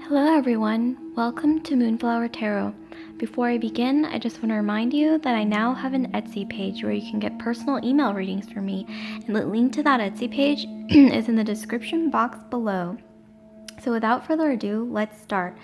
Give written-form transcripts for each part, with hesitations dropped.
Hello everyone, welcome to Moonflower Tarot. Before I begin, I just want to remind you that I now have an Etsy page where you can get personal email readings from me, and the link to that Etsy page is in the description box below. So without further ado, let's start.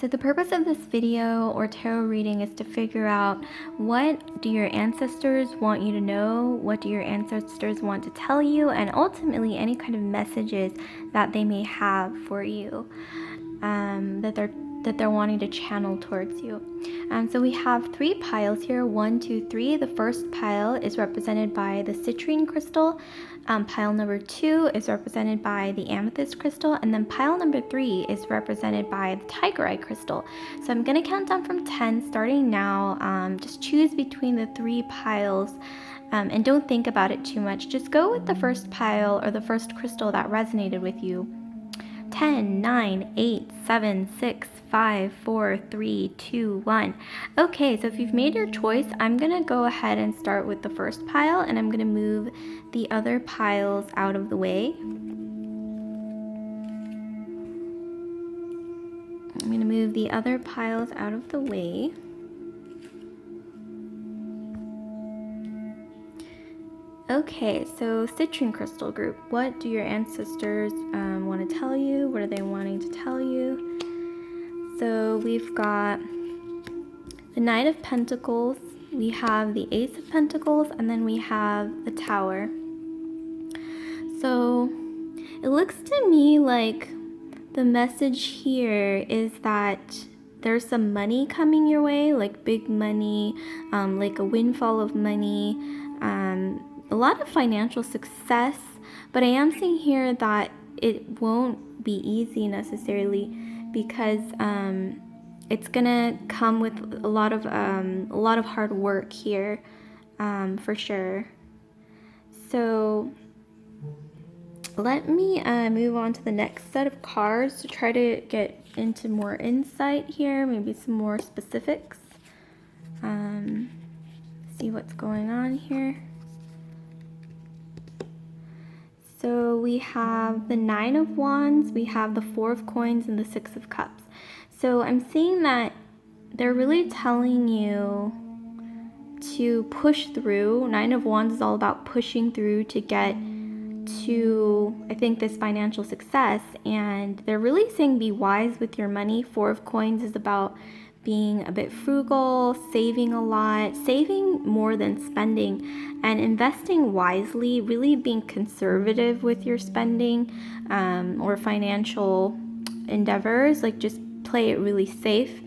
So the purpose of this video or tarot reading is to figure out, what do your ancestors want you to know, what do your ancestors want to tell you, and ultimately any kind of messages that they may have for you. That they're wanting to channel towards you. So we have three piles here, 1, 2, 3. The first pile is represented by the citrine crystal. Pile number 2 is represented by the amethyst crystal, and then pile number 3 is represented by the tiger eye crystal. So I'm going to count down from 10 starting now. Just choose between the three piles. And don't think about it too much. Just go with the first pile or the first crystal that resonated with you. 10, 9, 8, 7, 6, 5, 4, 3, 2, 1. Okay, so if you've made your choice, I'm going to go ahead and start with the first pile, and I'm going to move the other piles out of the way. I'm going to move the other piles out of the way. Okay, so citrine crystal group, what do your ancestors want to tell you? What are they wanting to tell you? So we've got the Knight of Pentacles, we have the Ace of Pentacles, and then we have the Tower. So it looks to me like the message here is that there's some money coming your way, like big money, like a windfall of money, a lot of financial success, but I am seeing here that it won't be easy necessarily, because it's gonna come with a lot of hard work here, for sure. So let me move on to the next set of cards to try to get into more insight here, maybe some more specifics. See what's going on here. So we have the 9 of Wands, we have the 4 of Coins, and the 6 of Cups. So I'm seeing that they're really telling you to push through. 9 of Wands is all about pushing through to get to, I think, this financial success. And they're really saying be wise with your money. 4 of Coins is about being a bit frugal, saving a lot, saving more than spending, and investing wisely, really being conservative with your spending or financial endeavors, like just play it really safe.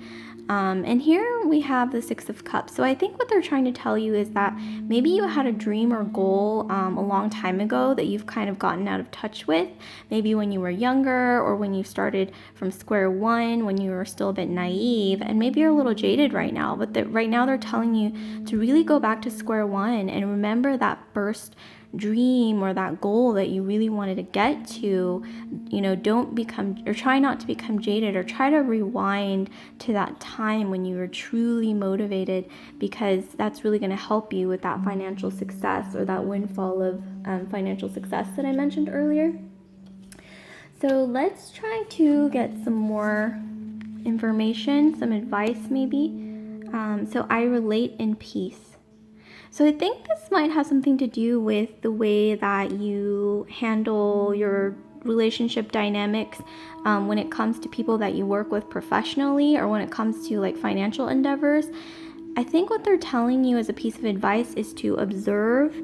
And here we have the 6 of Cups. So I think what they're trying to tell you is that maybe you had a dream or goal a long time ago that you've kind of gotten out of touch with. Maybe when you were younger, or when you started from square one, when you were still a bit naive, and maybe you're a little jaded right now. But right now they're telling you to really go back to square one and remember that first dream or that goal that you really wanted to get to. You know, don't become, or try not to become jaded, or try to rewind to that time when you were truly motivated, because that's really going to help you with that financial success, or that windfall of financial success that I mentioned earlier. So let's try to get some more information, some advice maybe. So I relate in peace. So I think this might have something to do with the way that you handle your relationship dynamics when it comes to people that you work with professionally, or when it comes to like financial endeavors. I think what they're telling you as a piece of advice is to observe,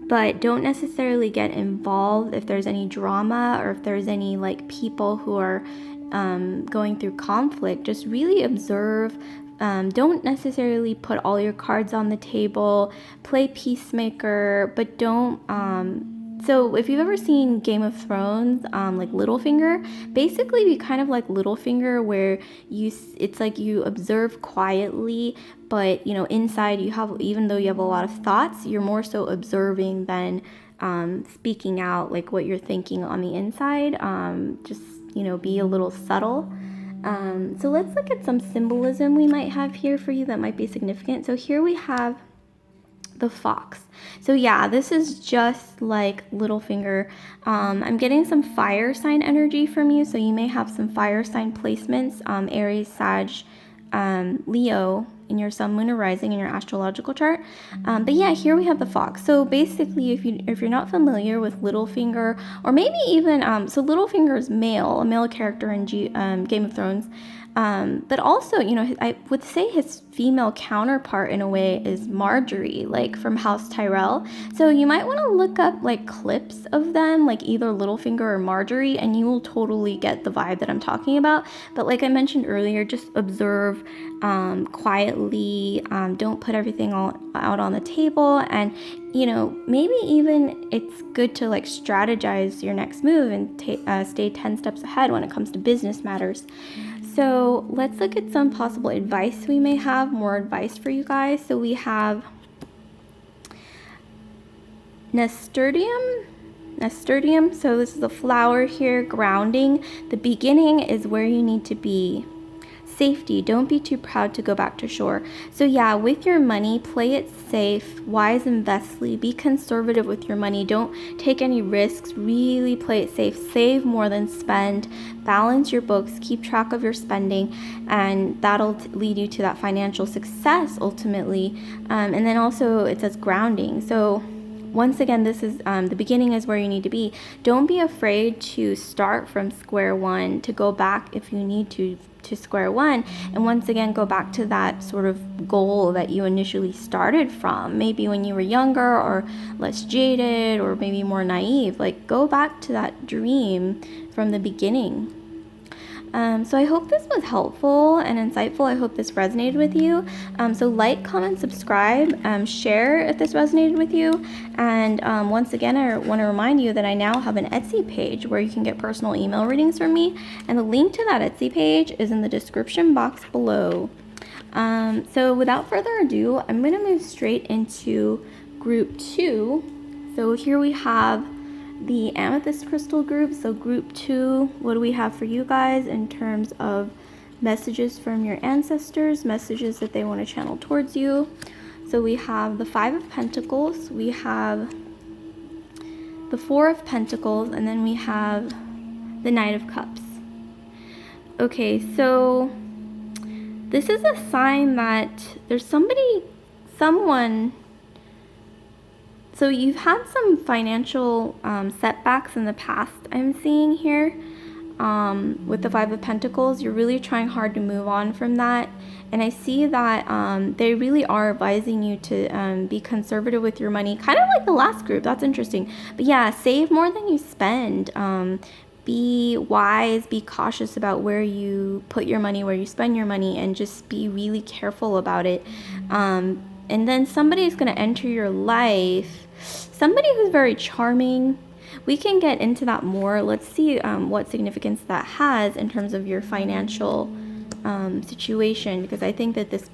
but don't necessarily get involved if there's any drama, or if there's any like people who are going through conflict. Just really observe. Don't necessarily put all your cards on the table. Play peacemaker, but don't. So if you've ever seen Game of Thrones, like Littlefinger, basically be kind of like Littlefinger, where it's like you observe quietly, but you know, inside you have, even though you have a lot of thoughts, you're more so observing than speaking out like what you're thinking on the inside. Just, you know, be a little subtle. So let's look at some symbolism we might have here for you that might be significant. So here we have the fox. So yeah, this is just like Littlefinger. I'm getting some fire sign energy from you, so you may have some fire sign placements, Aries, Sag, Leo in your sun, moon, or rising in your astrological chart. But yeah, here we have the fox. So basically, if you're not familiar with Littlefinger, or maybe even so Littlefinger is a male character in Game of Thrones. But also, I would say his female counterpart in a way is Marjorie, like from House Tyrell. So you might want to look up like clips of them, like either Littlefinger or Marjorie, and you will totally get the vibe that I'm talking about. But like I mentioned earlier, just observe quietly. Don't put everything all out on the table, and maybe even it's good to like strategize your next move and stay 10 steps ahead when it comes to business matters. So let's look at some possible advice we may have, more advice for you guys. So we have nasturtium. So this is a flower here, grounding. The beginning is where you need to be. Safety, don't be too proud to go back to shore. So yeah, with your money, play it safe, wise and vestly, be conservative with your money, don't take any risks, really play it safe, save more than spend, balance your books, keep track of your spending, and that'll lead you to that financial success ultimately. And then also it says grounding. So once again, this is the beginning is where you need to be. Don't be afraid to start from square one, to go back if you need to square one, and once again go back to that sort of goal that you initially started from, maybe when you were younger or less jaded or maybe more naive. Like, go back to that dream from the beginning. So I hope this was helpful and insightful. I hope this resonated with you. So like, comment, subscribe, share if this resonated with you. And once again, I want to remind you that I now have an Etsy page where you can get personal email readings from me. And the link to that Etsy page is in the description box below. So without further ado, I'm going to move straight into group 2. So here we have the amethyst crystal group. So group 2, what do we have for you guys in terms of messages from your ancestors, messages that they want to channel towards you? So we have the 5 of Pentacles, we have the 4 of Pentacles, and then we have the Knight of Cups. Okay, so this is a sign that there's someone. So you've had some financial setbacks in the past, I'm seeing here. With the 5 of Pentacles, you're really trying hard to move on from that. And I see that they really are advising you to be conservative with your money, kind of like the last group. That's interesting. But yeah, save more than you spend. Be wise, be cautious about where you put your money, where you spend your money, and just be really careful about it. And then somebody is going to enter your life, somebody who's very charming. We can get into that more. Let's see what significance that has in terms of your financial situation, because I think that this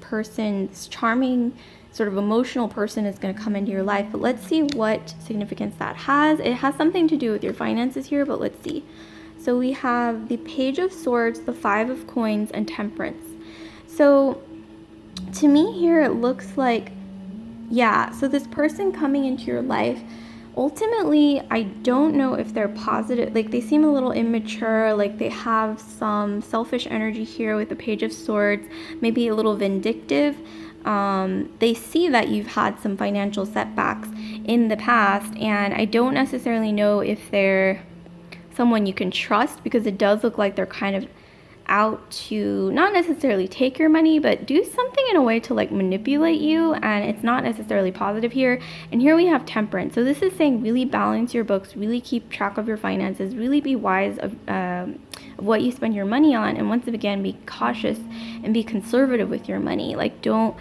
charming, sort of emotional person is going to come into your life. But let's see what significance that has. It has something to do with your finances here, but let's see. So we have the Page of Swords, the 5 of Coins, and Temperance. So to me here, it looks like, yeah, so this person coming into your life, ultimately, I don't know if they're positive. Like, they seem a little immature, like they have some selfish energy here with the Page of Swords, maybe a little vindictive. They see that you've had some financial setbacks in the past, and I don't necessarily know if they're someone you can trust, because it does look like they're kind of out to not necessarily take your money, but do something in a way to like manipulate you, and it's not necessarily positive here. And here we have Temperance. So this is saying really balance your books, really keep track of your finances, really be wise of what you spend your money on, and once again, be cautious and be conservative with your money. Like, don't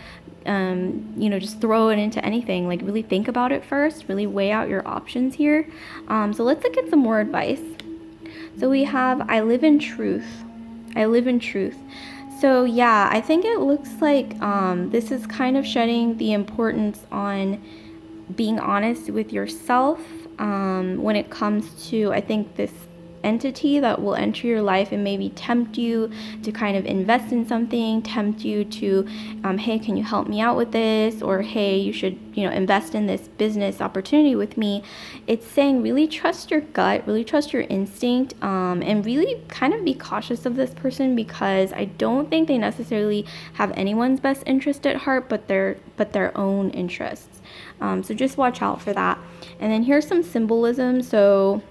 just throw it into anything. Like, really think about it first, really weigh out your options here. So let's look at some more advice. So we have I live in truth. I live in truth. So yeah, I think it looks like this is kind of shedding the importance on being honest with yourself when it comes to, I think, this entity that will enter your life and maybe tempt you to kind of invest in something, tempt you to, hey, can you help me out with this? Or, hey, you should, invest in this business opportunity with me. It's saying really trust your gut, really trust your instinct, and really kind of be cautious of this person, because I don't think they necessarily have anyone's best interest at heart, but their own interests. So just watch out for that. And then here's some symbolism. So,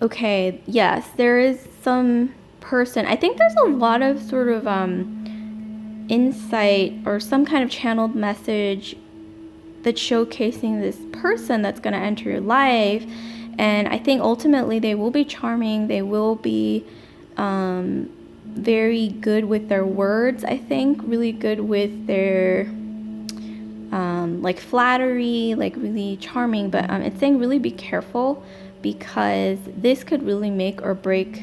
okay, yes, there is some person. I think there's a lot of sort of insight or some kind of channeled message that's showcasing this person that's going to enter your life. And I think ultimately they will be charming. They will be very good with their words, I think. Really good with their like flattery, like really charming. But it's saying really be careful, because this could really make or break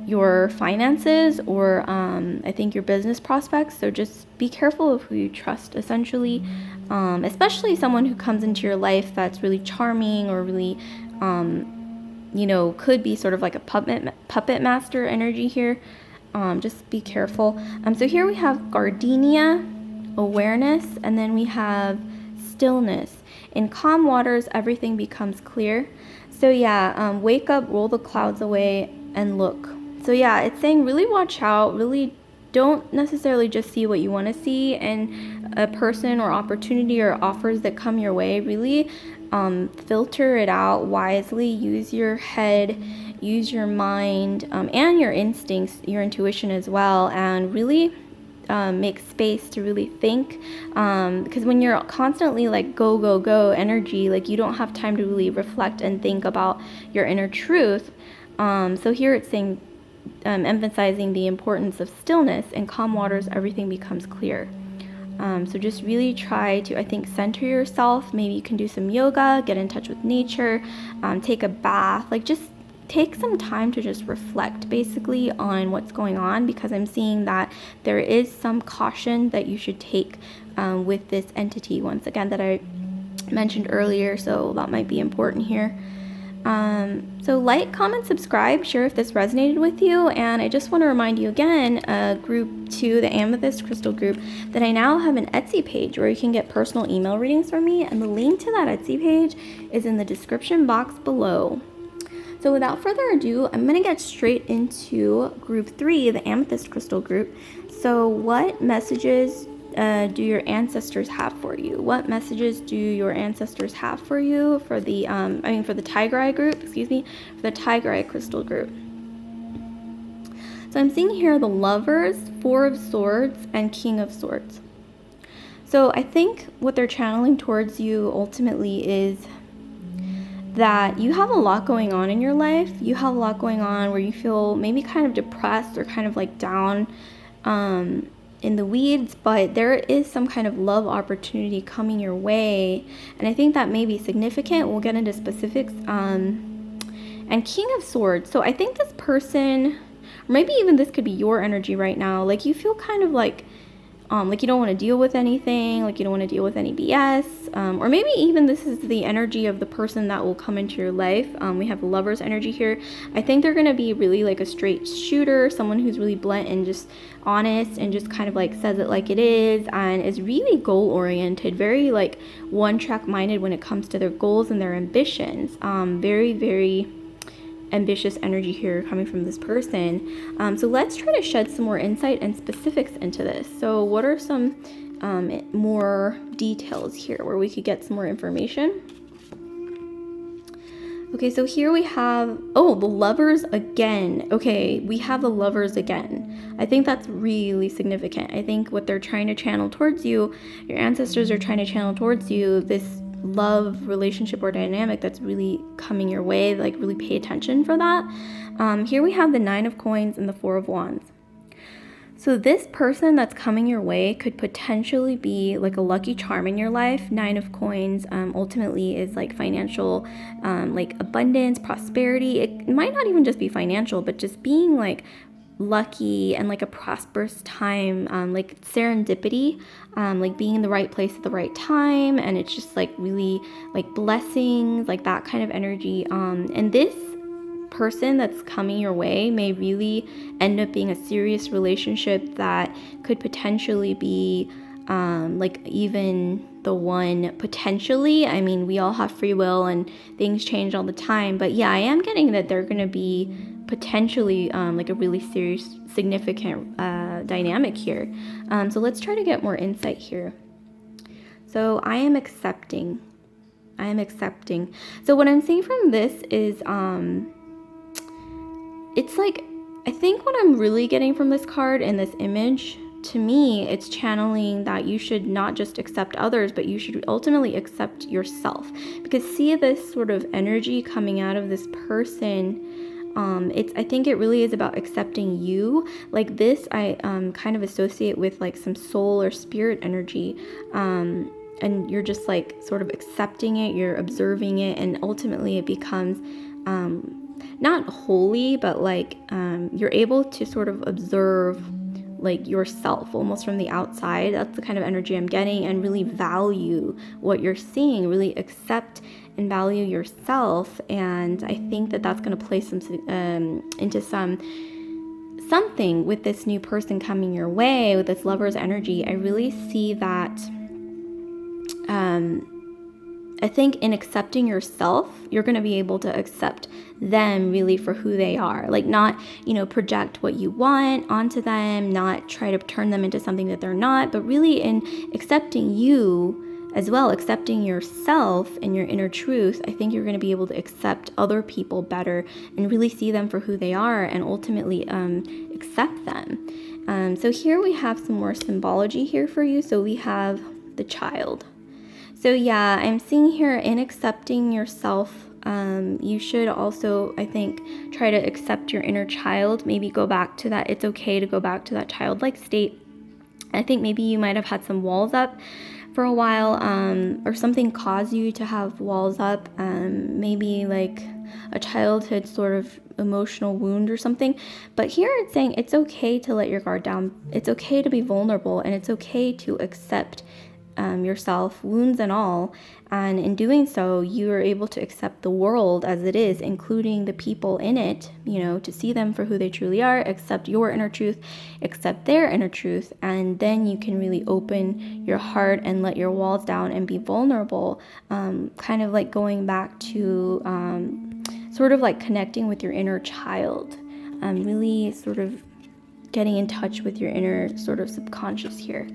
your finances, or I think your business prospects. So just be careful of who you trust, essentially, especially someone who comes into your life that's really charming, or really could be sort of like a puppet master energy here. Just be careful. So here we have gardenia, awareness, and then we have stillness. In calm waters, everything becomes clear. So yeah, wake up, roll the clouds away, and look. So yeah, it's saying really watch out, really don't necessarily just see what you want to see in a person or opportunity or offers that come your way. Really filter it out wisely, use your head, use your mind, and your instincts, your intuition as well, and really make space to really think, because when you're constantly like go energy, like you don't have time to really reflect and think about your inner truth. So here it's saying, emphasizing the importance of stillness. In calm waters, everything becomes clear. So just really try to, I think, center yourself. Maybe you can do some yoga, get in touch with nature, take a bath, like just take some time to just reflect basically on what's going on, because I'm seeing that there is some caution that you should take with this entity, once again, that I mentioned earlier. So that might be important here. So like, comment, subscribe, share if this resonated with you. And I just want to remind you again, group 2, the Amethyst Crystal group, that I now have an Etsy page where you can get personal email readings from me. And the link to that Etsy page is in the description box below. So without further ado, I'm going to get straight into group 3, the Amethyst Crystal group. So what messages do your ancestors have for you? What messages do your ancestors have for you for the for the Tiger Eye group, for the Tiger Eye Crystal group? So I'm seeing here the Lovers, Four of Swords, and King of Swords. So I think what they're channeling towards you ultimately is that you have a lot going on in your life. You have a lot going on where you feel maybe kind of depressed or kind of like down in the weeds, but there is some kind of love opportunity coming your way, and I think that may be significant. We'll get into specifics. And King of Swords, so I think this person, or maybe even this could be your energy right now, like you feel kind of like you don't want to deal with anything, like you don't want to deal with any BS, or maybe even this is the energy of the person that will come into your life. We have the Lover's energy here. I think they're going to be really like a straight shooter, someone who's really blunt and just honest and just kind of like says it like it is, and is really goal oriented, very like one track minded when it comes to their goals and their ambitions. Very, very ambitious energy here coming from this person. So let's try to shed some more insight and specifics into this. So what are some more details here where we could get some more information? Okay, so here we have, the Lovers again. Okay, we have the Lovers again. I think that's really significant. I think what they're trying to channel towards you, your ancestors are trying to channel towards you, this love relationship or dynamic that's really coming your way. Like really pay attention for that. Here we have the Nine of Coins and the Four of Wands. So this person that's coming your way could potentially be like a lucky charm in your life. Nine of Coins ultimately is like financial, like abundance, prosperity. It might not even just be financial, but just being like lucky and like a prosperous time, like serendipity, like being in the right place at the right time, and it's just like really like blessings, like that kind of energy. And this person that's coming your way may really end up being a serious relationship that could potentially be like even the one potentially. I mean, we all have free will and things change all the time, but yeah, I am getting that they're going to be potentially like a really serious, significant dynamic here. So let's try to get more insight here. So I am accepting. So what I'm seeing from this is it's like, I think what I'm really getting from this card and this image, to me, it's channeling that you should not just accept others, but you should ultimately accept yourself. Because see this sort of energy coming out of this person, I think it really is about accepting you. Like this, I kind of associate with like some soul or spirit energy. And you're just like sort of accepting it, you're observing it, and ultimately it becomes not holy, but like you're able to sort of observe like yourself almost from the outside. That's the kind of energy I'm getting, and really value what you're seeing, really accept and value yourself. And I think that that's going to play some into something with this new person coming your way, with this lover's energy. I really see that I think in accepting yourself, you're going to be able to accept them really for who they are. Like not, project what you want onto them, not try to turn them into something that they're not, but really in accepting you as well, accepting yourself and your inner truth. I think you're going to be able to accept other people better and really see them for who they are and ultimately accept them. So here we have some more symbology here for you. So we have the child. So yeah, I'm seeing here in accepting yourself, you should also, I think, try to accept your inner child. Maybe go back to that. It's okay to go back to that childlike state. I think maybe you might have had some walls up for a while, or something caused you to have walls up. Maybe like a childhood sort of emotional wound or something. But here it's saying it's okay to let your guard down. It's okay to be vulnerable, and it's okay to accept yourself, wounds and all. And in doing so, you are able to accept the world as it is, including the people in it, to see them for who they truly are, accept your inner truth, accept their inner truth, and then you can really open your heart and let your walls down and be vulnerable, kind of like going back to sort of like connecting with your inner child, really sort of getting in touch with your inner sort of subconscious here.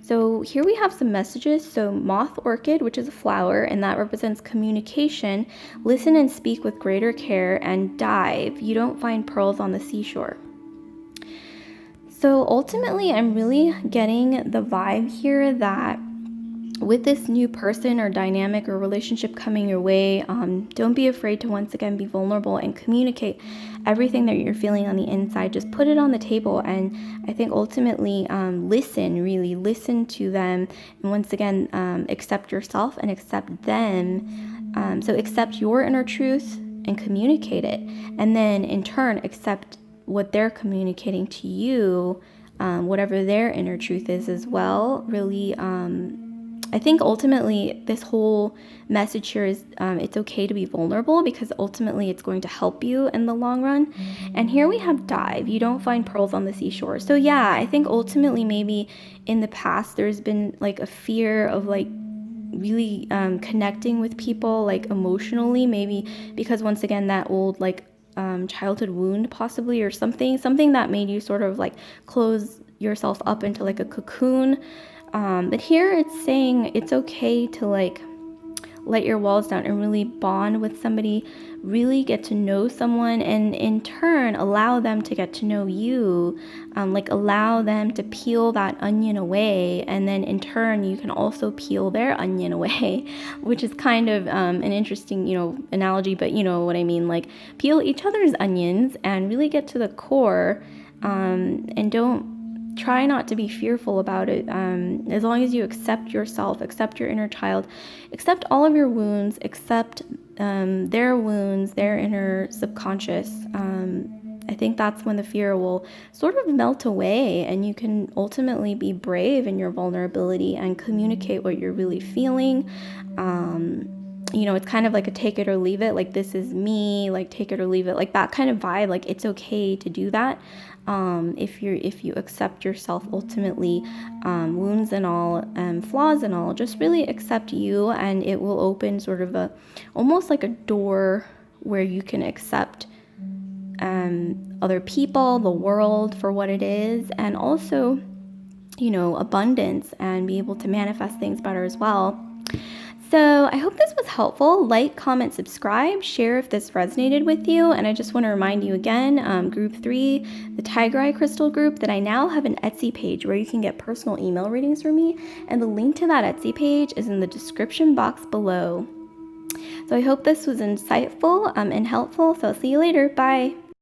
So here we have some messages. So moth orchid, which is a flower, and that represents communication. Listen and speak with greater care, and dive. You don't find pearls on the seashore. So ultimately, I'm really getting the vibe here that with this new person or dynamic or relationship coming your way, don't be afraid to once again be vulnerable and communicate everything that you're feeling on the inside. Just put it on the table, and I think ultimately really listen to them, and once again accept yourself and accept them. So accept your inner truth and communicate it, and then in turn accept what they're communicating to you, whatever their inner truth is as well. Really I think ultimately this whole message here is it's okay to be vulnerable, because ultimately it's going to help you in the long run. And here we have dive. You don't find pearls on the seashore. So yeah, I think ultimately maybe in the past there's been like a fear of like really connecting with people like emotionally, maybe because once again that old like childhood wound possibly, or something that made you sort of like close yourself up into like a cocoon. But here it's saying it's okay to like let your walls down and really bond with somebody, really get to know someone, and in turn allow them to get to know you, like allow them to peel that onion away, and then in turn you can also peel their onion away, which is kind of an interesting analogy, but you know what I mean, like peel each other's onions and really get to the core, and don't try not to be fearful about it. As long as you accept yourself, accept your inner child, accept all of your wounds, accept their wounds, their inner subconscious. I think that's when the fear will sort of melt away, and you can ultimately be brave in your vulnerability and communicate what you're really feeling. it's kind of like a take it or leave it, like this is me, like take it or leave it, like that kind of vibe. Like it's okay to do that. If you accept yourself ultimately, wounds and all, flaws and all, just really accept you, and it will open sort of almost like a door where you can accept other people, the world for what it is, and also, abundance, and be able to manifest things better as well. So I hope this was helpful. Like, comment, subscribe, share if this resonated with you. And I just want to remind you again, group 3, the Tiger Eye Crystal group, that I now have an Etsy page where you can get personal email readings from me. And the link to that Etsy page is in the description box below. So I hope this was insightful and helpful. So I'll see you later. Bye.